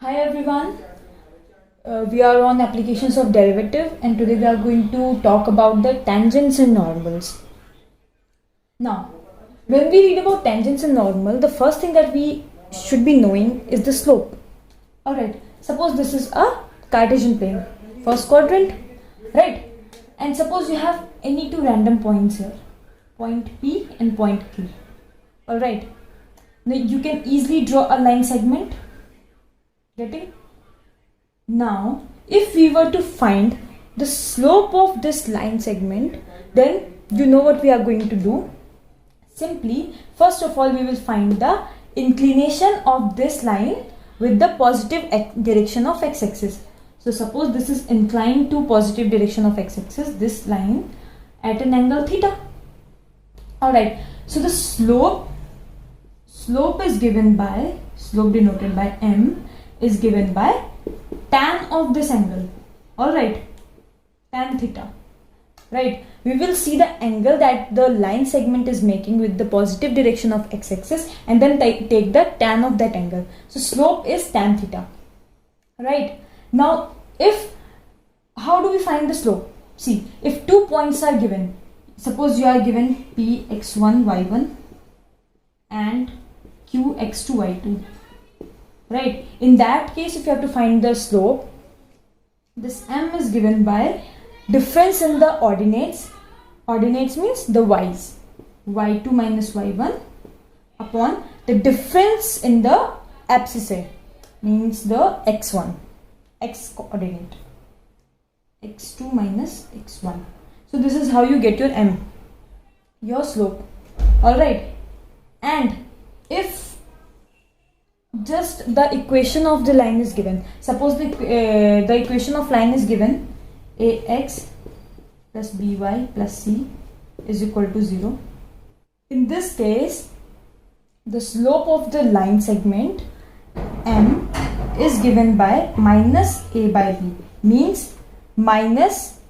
Hi everyone, we are on applications of derivative and today we are going to talk about the tangents and normals. Now, when we read about tangents and normal, the first thing that we should be knowing is the slope. Alright, suppose this is a Cartesian plane, first quadrant, right? And suppose you have any two random points here, point P and point Q. Alright, now you can easily draw a line segment. Getting? Now, if we were to find the slope of this line segment, then you know what we are going to do. Simply, first of all, we will find the inclination of this line with the positive direction of x-axis. So, suppose this is inclined to positive direction of x-axis, this line at an angle theta. Alright, so the slope is given by, slope denoted by m, is given by tan of this angle. Alright, tan theta. Right, we will see the angle that the line segment is making with the positive direction of x-axis and then take the tan of that angle. So slope is tan theta. Right, now how do we find the slope? See, if two points are given, suppose you are given p x1 y1 and q x2 y2. Right, in that case, if you have to find the slope, this m is given by difference in the ordinates. Ordinates means the y's, y2 minus y1 upon the difference in the abscissa, means the x1, x coordinate, x2 minus x1. So this is how you get your m, your slope. Alright, and if just the equation of the line is given, suppose the equation of line is given, ax plus by plus c is equal to 0. In this case, the slope of the line segment m is given by minus a by b, means minus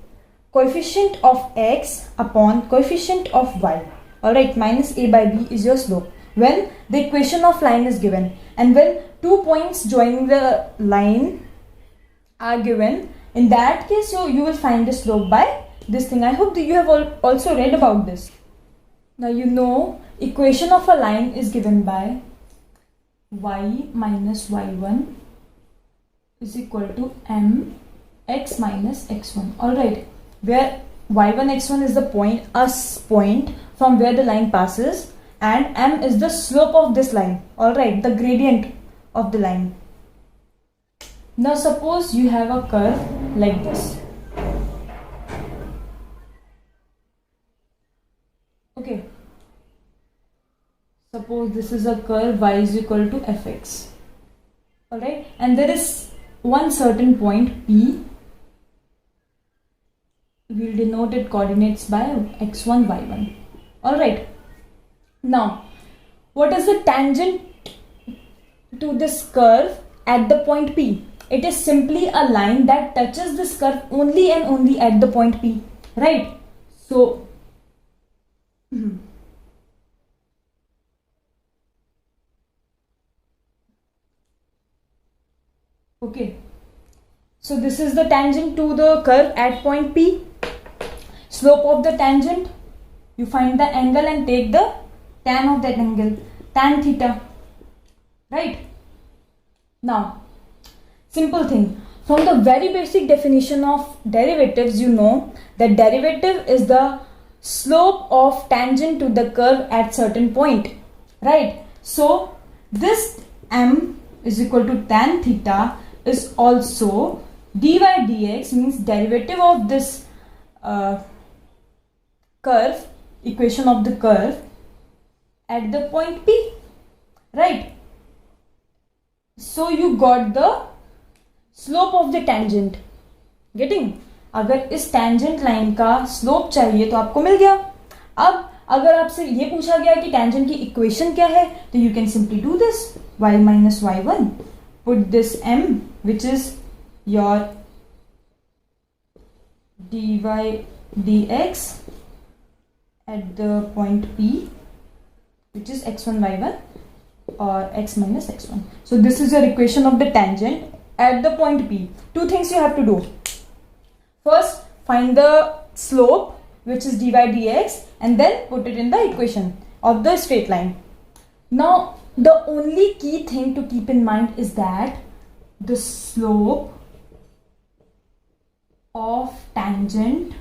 coefficient of x upon coefficient of y. Alright, minus a by b is your slope when the equation of line is given, and when two points joining the line are given, in that case you will find the slope by this thing. I hope that you have also read about this. Now you know equation of a line is given by y minus y1 is equal to m x minus x1. Alright, where y1 x1 is the point from where the line passes, and m is the slope of this line. Alright, the gradient of the line. Now suppose you have a curve like this. Okay, suppose this is a curve y is equal to fx. Alright, and there is one certain point P. We will denote it coordinates by x1 y1. Alright, now what is the tangent to this curve at the point P? It is simply a line that touches this curve only and only at the point P, right? So okay, so this is the tangent to the curve at point P. Slope of the tangent, you find the angle and take the tan of that angle, tan theta. Right, now simple thing, from the very basic definition of derivatives, you know that derivative is the slope of tangent to the curve at certain point. Right, so this m is equal to tan theta is also dy dx, means derivative of this curve, equation of the curve at the point P. Right, so you got the slope of the tangent. Getting? अगर इस tangent line का slope चाहिए तो आपको मिल गया. अब अगर आपसे ये पूछा गया कि tangent की equation क्या है, तो you can simply do this, y minus y1, put this m which is your dy dx at the point P, which is x1 y1, or x minus x1. So this is your equation of the tangent at the point P. Two things you have to do. First, find the slope, which is dy dx, and then put it in the equation of the straight line. Now, the only key thing to keep in mind is that the slope of tangent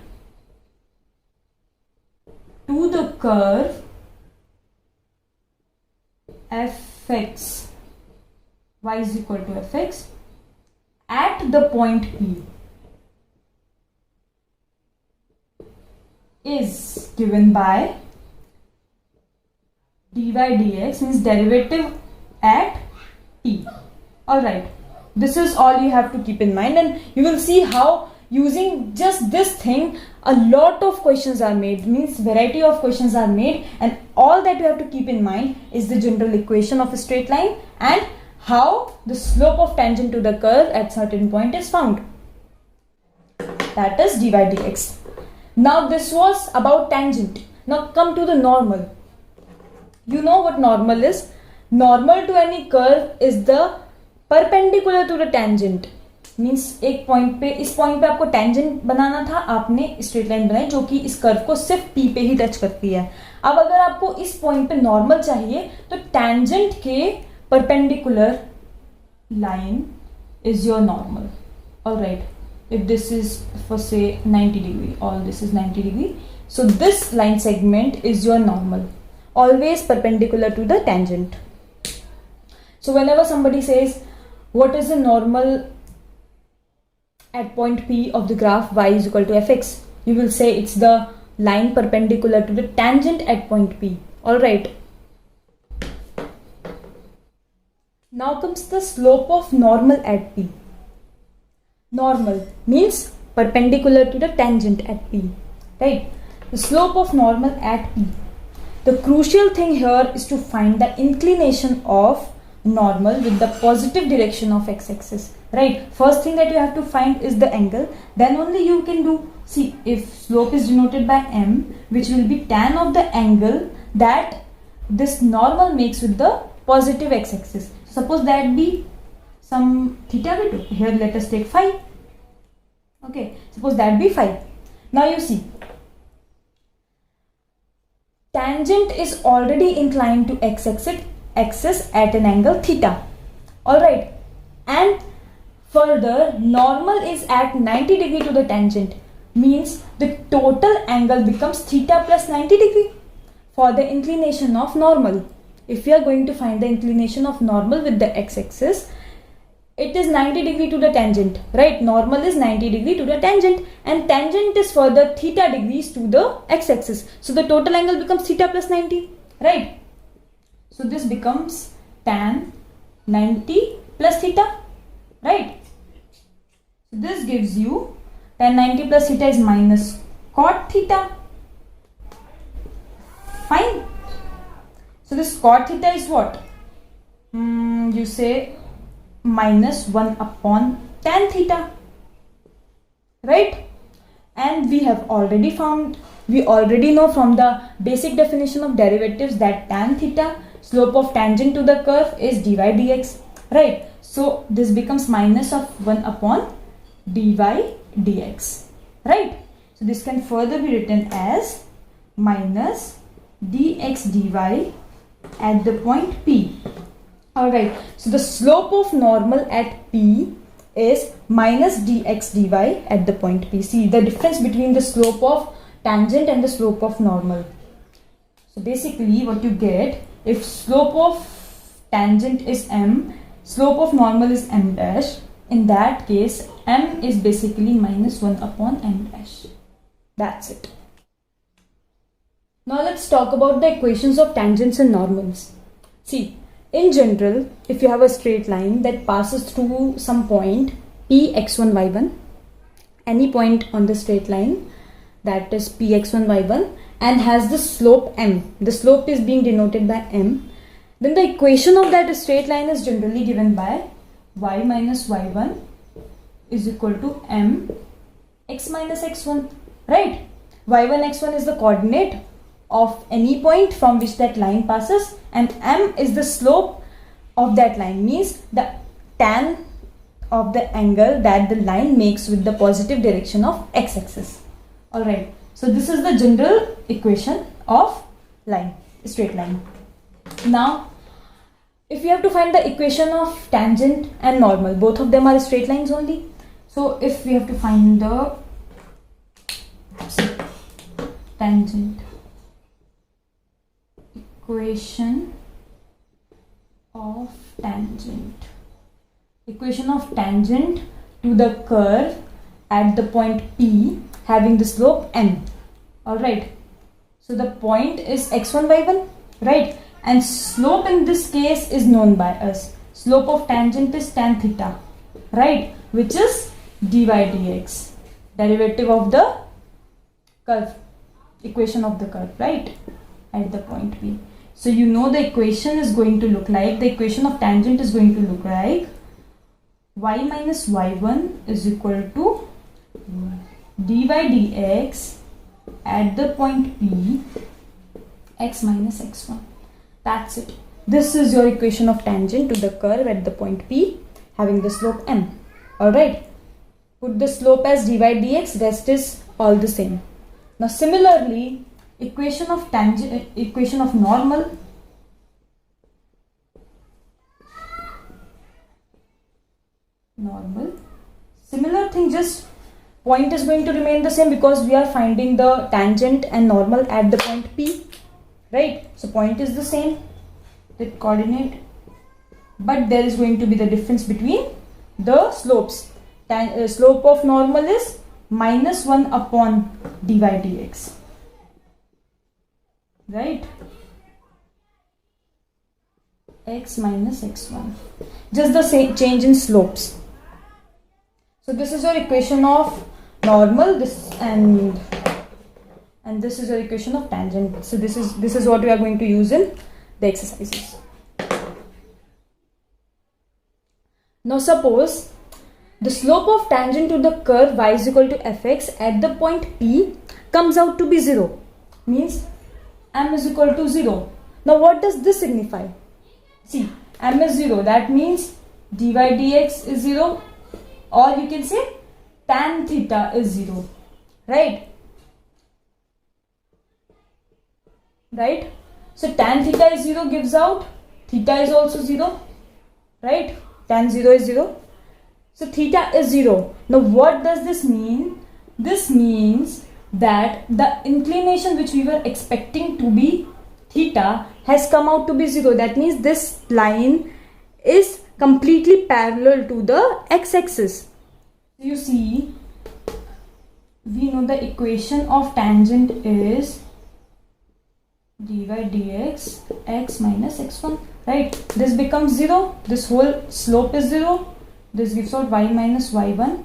to the curve fx, y is equal to fx, at the point P is given by dy dx, means derivative at t. Alright, this is all you have to keep in mind, and you will see how using just this thing a lot of questions are made, means variety of questions are made, and all that you have to keep in mind is the general equation of a straight line and how the slope of tangent to the curve at certain point is found. That is dy dx. Now this was about tangent. Now come to the normal. You know what normal is? Normal to any curve is the perpendicular to the tangent. Means एक point पे, इस point पे आपको tangent बनाना था, आपने straight line बनाई जो कि इस कर्व को सिर्फ पी पे ही टच करती है. अब अगर आपको इस पॉइंट पे नॉर्मल चाहिए तो टेंजेंट के perpendicular line is your normal. Alright, if this is for say 90 degree, all this is 90 degree, so this line segment is your normal, always perpendicular to the tangent. So whenever somebody says what is the normal at point P of the graph y is equal to fx, you will say it's the line perpendicular to the tangent at point P. Alright, now comes the slope of normal at P. Normal means perpendicular to the tangent at P, right? The slope of normal at P. The crucial thing here is to find the inclination of normal with the positive direction of x-axis, right? First thing that you have to find is the angle, then only you can do, see, if slope is denoted by m, which will be tan of the angle that this normal makes with the positive x-axis. Suppose that be some theta by 2. Here let us take phi. Okay, suppose that be phi. Now you see, tangent is already inclined to x-axis at an angle theta. Alright, and further normal is at 90 degree to the tangent, means the total angle becomes theta plus 90 degree for the inclination of normal. If we are going to find the inclination of normal with the x-axis, it is 90 degree to the tangent, right? Normal is 90 degree to the tangent, and tangent is further theta degrees to the x-axis. So the total angle becomes theta plus 90, right? So this becomes tan 90 plus theta, right? So this gives you tan 90 plus theta is minus cot theta. Fine. So this cot theta is what? You say minus 1 upon tan theta, right? And we have already found, we already know from the basic definition of derivatives that tan theta, slope of tangent to the curve, is dy dx, right? So this becomes minus of 1 upon dy dx, right? So this can further be written as minus dx dy at the point P. Alright, so the slope of normal at P is minus dx dy at the point P. See the difference between the slope of tangent and the slope of normal. So basically what you get, if slope of tangent is m, slope of normal is m dash, in that case m is basically minus 1 upon m dash. That's it. Now let's talk about the equations of tangents and normals. See, in general, if you have a straight line that passes through some point p x1 y1, any point on the straight line that is p x1 y1 and has the slope m, the slope is being denoted by m, then the equation of that straight line is generally given by y minus y1 is equal to m x minus x1, right? y1 x1 is the coordinate of any point from which that line passes, and m is the slope of that line, means the tan of the angle that the line makes with the positive direction of x-axis. Alright, so this is the general equation of line, straight line. Now if you have to find the equation of tangent and normal, both of them are straight lines only. So if we have to find the tangent, equation of tangent to the curve at the point P having the slope n. Alright, so the point is x1 y1, right? And slope in this case is known by us. Slope of tangent is tan theta, right? Which is dy dx, derivative of the curve, equation of the curve, right? At the point P. So you know the equation is going to look like, the equation of tangent is going to look like y minus y1 is equal to dy dx at the point P x minus x1. That's it. This is your equation of tangent to the curve at the point P having the slope m. Alright. Put the slope as dy dx, rest is all the same. Now similarly, equation of tangent, equation of normal, similar thing, just point is going to remain the same because we are finding the tangent and normal at the point P, right? So point is the same, the coordinate, but there is going to be the difference between the slopes. Slope of normal is minus 1 upon dy dx, right? X minus x1, just the same change in slopes. So this is your equation of normal, this and this is your equation of tangent. So this is what we are going to use in the exercises. Now suppose the slope of tangent to the curve y is equal to fx at the point P comes out to be 0, means m is equal to 0. Now what does this signify? See, m is 0, that means dy dx is 0, or you can say tan theta is 0, right? Right? So tan theta is 0 gives out theta is also 0, right? Tan 0 is 0. So theta is 0. Now what does this mean? This means that the inclination which we were expecting to be theta has come out to be 0. That means this line is completely parallel to the x-axis. You see, we know the equation of tangent is dy dx x minus x1, right? This becomes 0, this whole slope is 0, this gives out y minus y1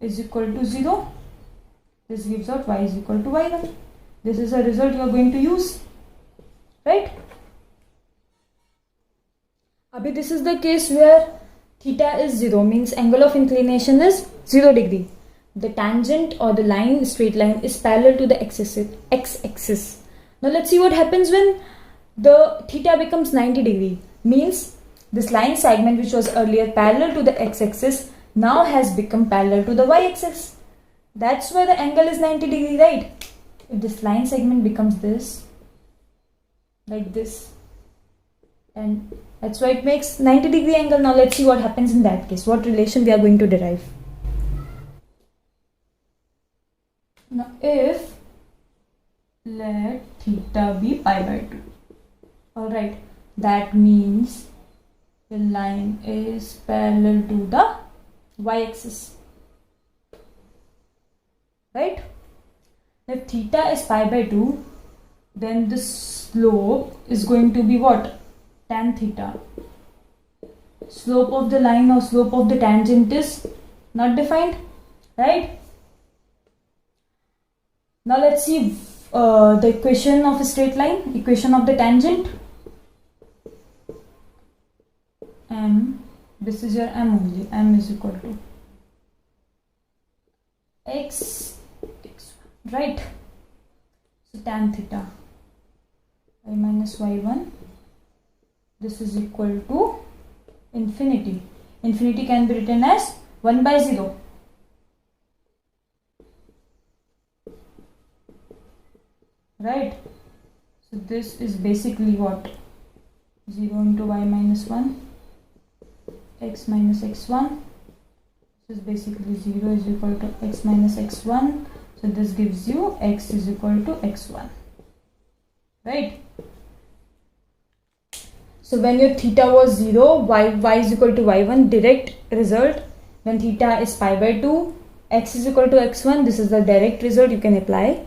is equal to 0, this gives out y is equal to y1. This is a result you are going to use, right? Abhi this is the case where theta is 0, means angle of inclination is 0 degree. The tangent or the line, straight line, is parallel to the x-axis. Now let's see what happens when the theta becomes 90 degree. Means this line segment which was earlier parallel to the x-axis now has become parallel to the y-axis. That's why the angle is 90 degree, right? If this line segment becomes this, like this, and that's why it makes 90 degree angle. Now let's see what happens in that case, what relation we are going to derive. Now if let theta be pi by 2, alright, that means the line is parallel to the y-axis, right? If theta is pi by 2, then the slope is going to be what? Tan theta. Slope of the line or slope of the tangent is not defined, right? Now let's see the equation of a straight line, equation of the tangent. M, this is your m only, m is equal to x, right? So tan theta, y minus y1, this is equal to infinity. Infinity can be written as 1 by 0. Right? So this is basically what? 0 into y minus 1, x minus x1. This is basically 0 is equal to x minus x1. So this gives you x is equal to x1. Right? So when your theta was 0, y is equal to y1, direct result. When theta is pi by 2, x is equal to x1, this is the direct result you can apply.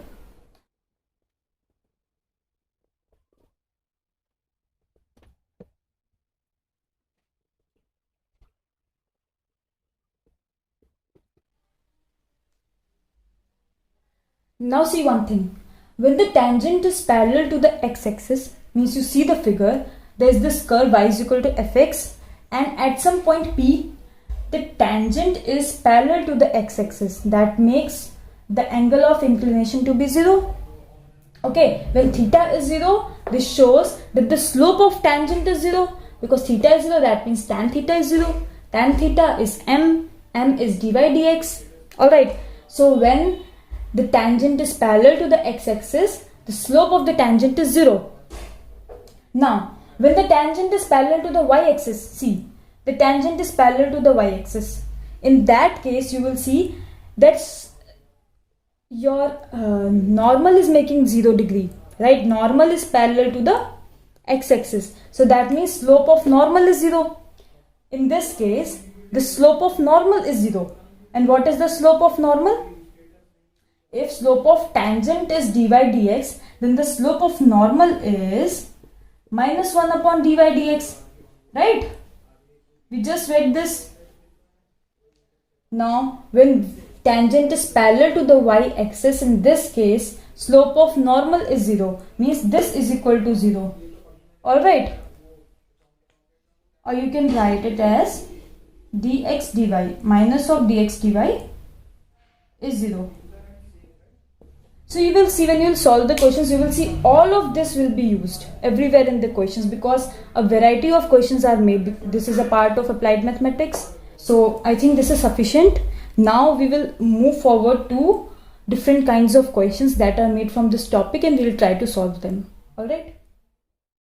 Now see one thing. When the tangent is parallel to the x-axis, means you see the figure, there is this curve y is equal to fx, and at some point P, the tangent is parallel to the x-axis. That makes the angle of inclination to be 0. Okay, when theta is 0, this shows that the slope of tangent is 0. Because theta is 0, that means tan theta is 0. Tan theta is m is dy dx. Alright, so when the tangent is parallel to the x-axis, the slope of the tangent is 0. Now, when the tangent is parallel to the y-axis, see, the tangent is parallel to the y-axis. In that case, you will see that your normal is making 0 degree, right? Normal is parallel to the x-axis. So that means slope of normal is 0. In this case, the slope of normal is 0. And what is the slope of normal? If slope of tangent is dy dx, then the slope of normal is minus 1 upon dy dx. Right? We just read this. Now, when tangent is parallel to the y-axis, in this case, slope of normal is 0. Means this is equal to 0. Alright? Or you can write it as dx dy. Minus of dx dy is 0. So you will see when you will solve the questions, you will see all of this will be used everywhere in the questions because a variety of questions are made. This is a part of applied mathematics. So I think this is sufficient. Now we will move forward to different kinds of questions that are made from this topic and we will try to solve them. Alright.